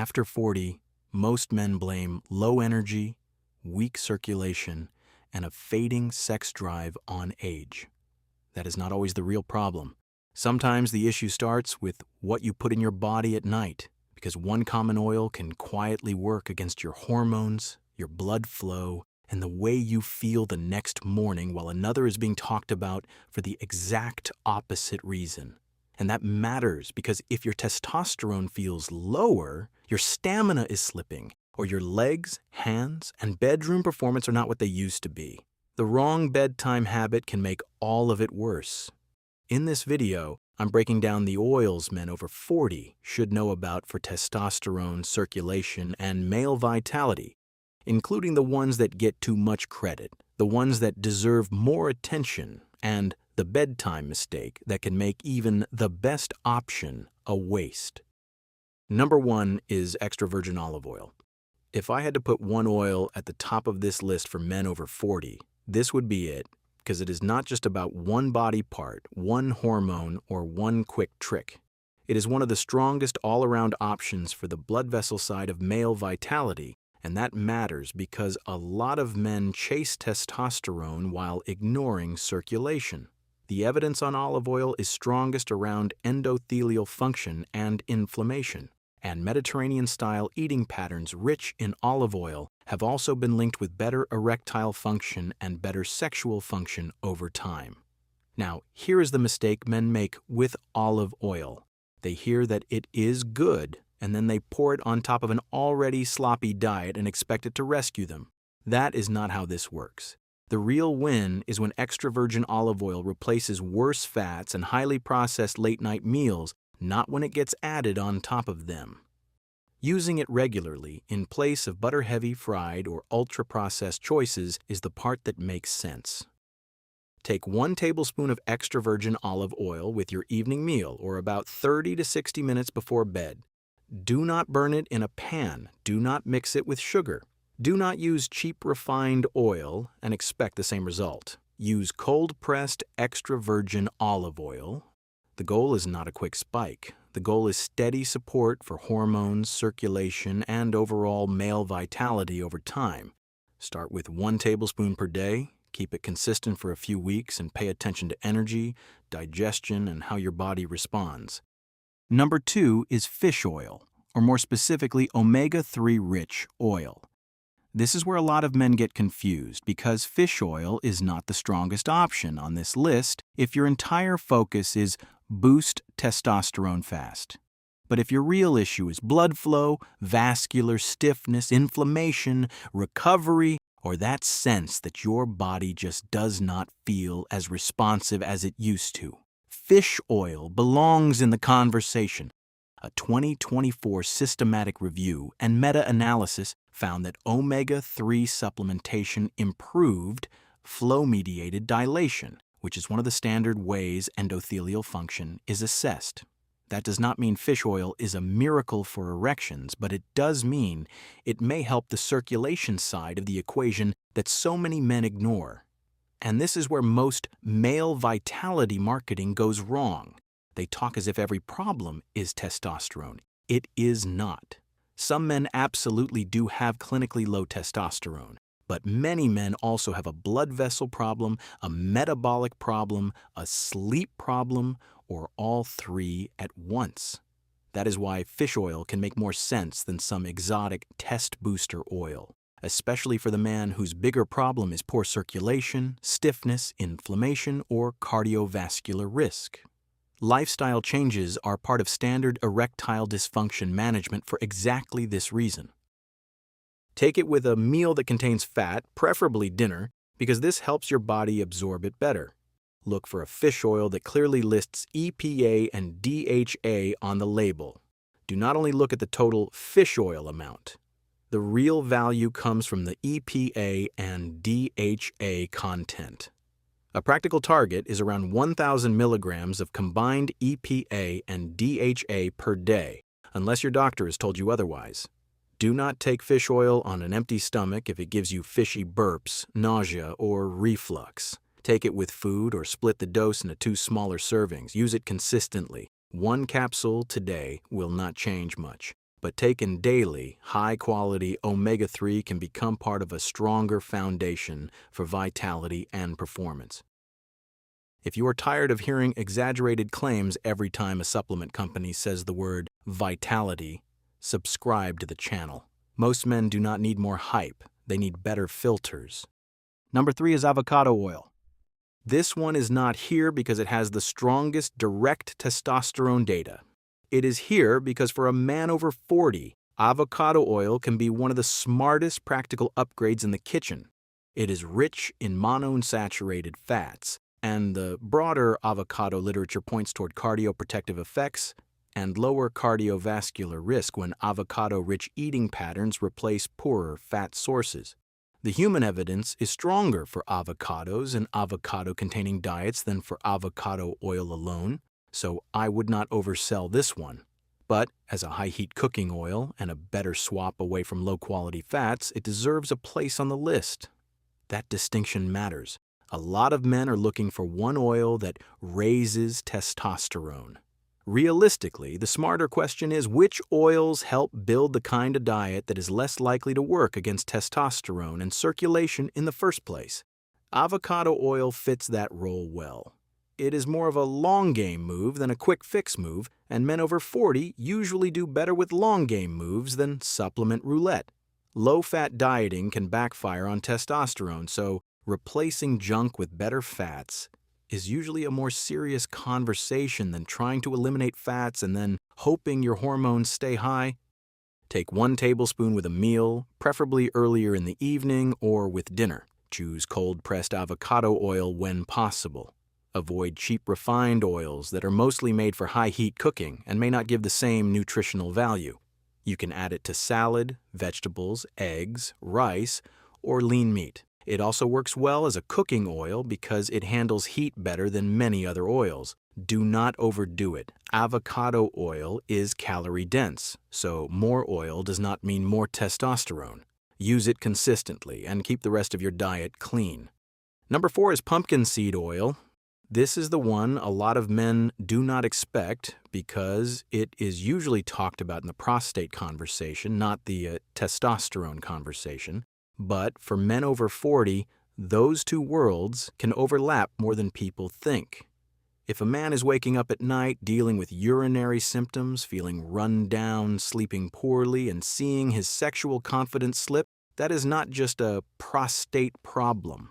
After 40, most men blame low energy, weak circulation, and a fading sex drive on age. That is not always the real problem. Sometimes the issue starts with what you put in your body at night, because one common oil can quietly work against your hormones, your blood flow, and the way you feel the next morning, while another is being talked about for the exact opposite reason. And that matters because if your testosterone feels lower, your stamina is slipping, or your legs, hands, and bedroom performance are not what they used to be. The wrong bedtime habit can make all of it worse. In this video, I'm breaking down the oils men over 40 should know about for testosterone, circulation, and male vitality, including the ones that get too much credit, the ones that deserve more attention, and the bedtime mistake that can make even the best option a waste. Number 1 is extra virgin olive oil. If I had to put one oil at the top of this list for men over 40, this would be it, because it is not just about one body part, one hormone, or one quick trick. It is one of the strongest all-around options for the blood vessel side of male vitality, and that matters because a lot of men chase testosterone while ignoring circulation. The evidence on olive oil is strongest around endothelial function and inflammation, and Mediterranean-style eating patterns rich in olive oil have also been linked with better erectile function and better sexual function over time. Now, here is the mistake men make with olive oil. They hear that it is good, and then they pour it on top of an already sloppy diet and expect it to rescue them. That is not how this works. The real win is when extra virgin olive oil replaces worse fats and highly processed late-night meals, not when it gets added on top of them. Using it regularly in place of butter-heavy fried or ultra-processed choices is the part that makes sense. Take 1 tablespoon of extra virgin olive oil with your evening meal or about 30 to 60 minutes before bed. Do not burn it in a pan. Do not mix it with sugar. Do not use cheap refined oil and expect the same result. Use cold-pressed extra virgin olive oil. The goal is not a quick spike. The goal is steady support for hormones, circulation, and overall male vitality over time. Start with 1 tablespoon per day, keep it consistent for a few weeks, and pay attention to energy, digestion, and how your body responds. Number 2 is fish oil, or more specifically, omega-3 rich oil. This is where a lot of men get confused because fish oil is not the strongest option on this list if your entire focus is boost testosterone fast. But if your real issue is blood flow, vascular stiffness, inflammation, recovery, or that sense that your body just does not feel as responsive as it used to, fish oil belongs in the conversation. A 2024 systematic review and meta-analysis found that omega-3 supplementation improved flow-mediated dilation, which is one of the standard ways endothelial function is assessed. That does not mean fish oil is a miracle for erections, but it does mean it may help the circulation side of the equation that so many men ignore. And this is where most male vitality marketing goes wrong. They talk as if every problem is testosterone. It is not. Some men absolutely do have clinically low testosterone, but many men also have a blood vessel problem, a metabolic problem, a sleep problem, or all 3 at once. That is why fish oil can make more sense than some exotic test booster oil, especially for the man whose bigger problem is poor circulation, stiffness, inflammation, or cardiovascular risk. Lifestyle changes are part of standard erectile dysfunction management for exactly this reason. Take it with a meal that contains fat, preferably dinner, because this helps your body absorb it better. Look for a fish oil that clearly lists EPA and DHA on the label. Do not only look at the total fish oil amount. The real value comes from the EPA and DHA content. A practical target is around 1,000 milligrams of combined EPA and DHA per day, unless your doctor has told you otherwise. Do not take fish oil on an empty stomach if it gives you fishy burps, nausea, or reflux. Take it with food or split the dose into 2 smaller servings. Use it consistently. 1 capsule today will not change much. but taken daily, high-quality omega-3 can become part of a stronger foundation for vitality and performance. If you are tired of hearing exaggerated claims every time a supplement company says the word vitality, subscribe to the channel. Most men do not need more hype, they need better filters. Number 3 is avocado oil. This one is not here because it has the strongest direct testosterone data. It is here because for a man over 40, avocado oil can be one of the smartest practical upgrades in the kitchen. It is rich in monounsaturated fats, and the broader avocado literature points toward cardioprotective effects and lower cardiovascular risk when avocado-rich eating patterns replace poorer fat sources. The human evidence is stronger for avocados and avocado-containing diets than for avocado oil alone, so I would not oversell this one. But as a high-heat cooking oil and a better swap away from low-quality fats, it deserves a place on the list. That distinction matters. A lot of men are looking for one oil that raises testosterone. Realistically, the smarter question is which oils help build the kind of diet that is less likely to work against testosterone and circulation in the first place. Avocado oil fits that role well. It is more of a long-game move than a quick-fix move, and men over 40 usually do better with long-game moves than supplement roulette. Low-fat dieting can backfire on testosterone, so replacing junk with better fats is usually a more serious conversation than trying to eliminate fats and then hoping your hormones stay high. Take 1 tablespoon with a meal, preferably earlier in the evening or with dinner. Choose cold-pressed avocado oil when possible. Avoid cheap refined oils that are mostly made for high-heat cooking and may not give the same nutritional value. You can add it to salad, vegetables, eggs, rice, or lean meat. It also works well as a cooking oil because it handles heat better than many other oils. Do not overdo it. Avocado oil is calorie-dense, so more oil does not mean more testosterone. Use it consistently and keep the rest of your diet clean. Number 4 is pumpkin seed oil. This is the one a lot of men do not expect because it is usually talked about in the prostate conversation, not the testosterone conversation. But for men over 40, those two worlds can overlap more than people think. If a man is waking up at night dealing with urinary symptoms, feeling run down, sleeping poorly, and seeing his sexual confidence slip, that is not just a prostate problem.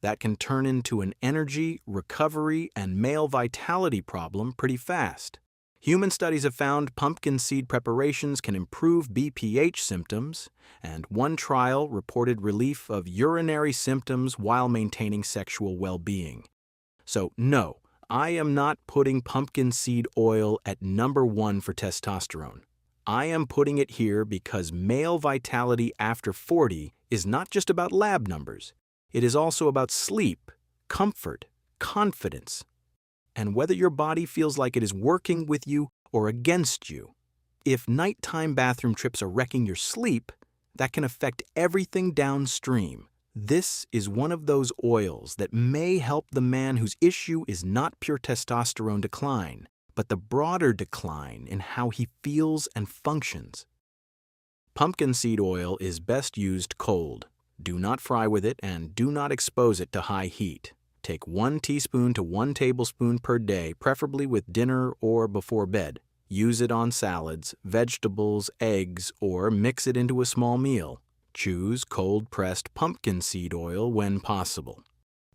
That can turn into an energy, recovery, and male vitality problem pretty fast. Human studies have found pumpkin seed preparations can improve BPH symptoms, and one trial reported relief of urinary symptoms while maintaining sexual well-being. So no, I am not putting pumpkin seed oil at number 1 for testosterone. I am putting it here because male vitality after 40 is not just about lab numbers. It is also about sleep, comfort, confidence, and whether your body feels like it is working with you or against you. If nighttime bathroom trips are wrecking your sleep, that can affect everything downstream. This is one of those oils that may help the man whose issue is not pure testosterone decline, but the broader decline in how he feels and functions. Pumpkin seed oil is best used cold. Do not fry with it and do not expose it to high heat. Take 1 teaspoon to 1 tablespoon per day, preferably with dinner or before bed. Use it on salads, vegetables, eggs, or mix it into a small meal. Choose cold-pressed pumpkin seed oil when possible.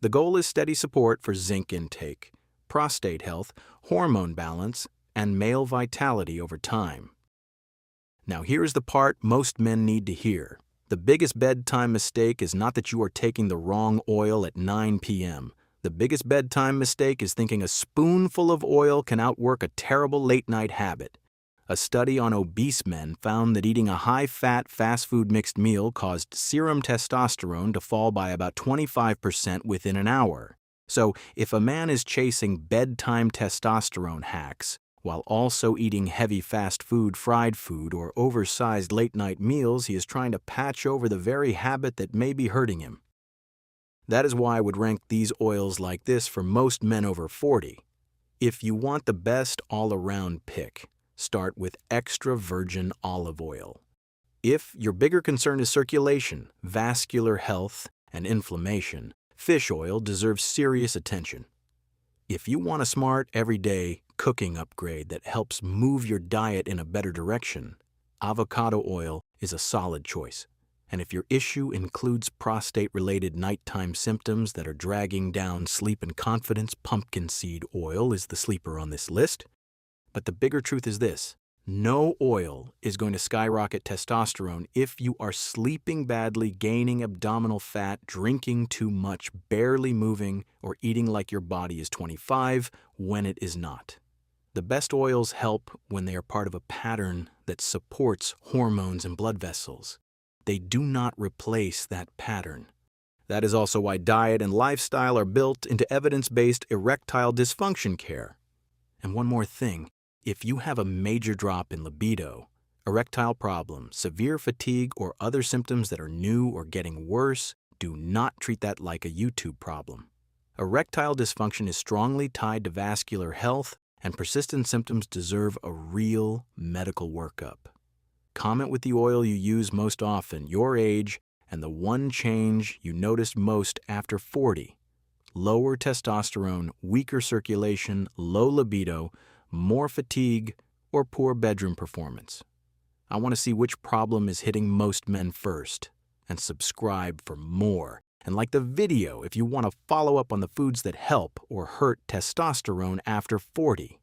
The goal is steady support for zinc intake, prostate health, hormone balance, and male vitality over time. Now here's the part most men need to hear. The biggest bedtime mistake is not that you are taking the wrong oil at 9 p.m. The biggest bedtime mistake is thinking a spoonful of oil can outwork a terrible late-night habit. A study on obese men found that eating a high-fat fast food mixed meal caused serum testosterone to fall by about 25% within an hour. So if a man is chasing bedtime testosterone hacks, while also eating heavy fast food, fried food, or oversized late-night meals, he is trying to patch over the very habit that may be hurting him. That is why I would rank these oils like this for most men over 40. If you want the best all-around pick, start with extra virgin olive oil. If your bigger concern is circulation, vascular health, and inflammation, fish oil deserves serious attention. If you want a smart, everyday cooking upgrade that helps move your diet in a better direction, avocado oil is a solid choice. And if your issue includes prostate-related nighttime symptoms that are dragging down sleep and confidence, pumpkin seed oil is the sleeper on this list. But the bigger truth is this: no oil is going to skyrocket testosterone if you are sleeping badly, gaining abdominal fat, drinking too much, barely moving, or eating like your body is 25 when it is not. The best oils help when they are part of a pattern that supports hormones and blood vessels. They do not replace that pattern. That is also why diet and lifestyle are built into evidence-based erectile dysfunction care. And one more thing, if you have a major drop in libido, erectile problems, severe fatigue, or other symptoms that are new or getting worse, do not treat that like a YouTube problem. Erectile dysfunction is strongly tied to vascular health, and persistent symptoms deserve a real medical workup. Comment with the oil you use most often, your age, and the one change you noticed most after 40. Lower testosterone, weaker circulation, low libido, more fatigue, or poor bedroom performance. I want to see which problem is hitting most men first, and subscribe for more. And like the video if you want to follow up on the foods that help or hurt testosterone after 40.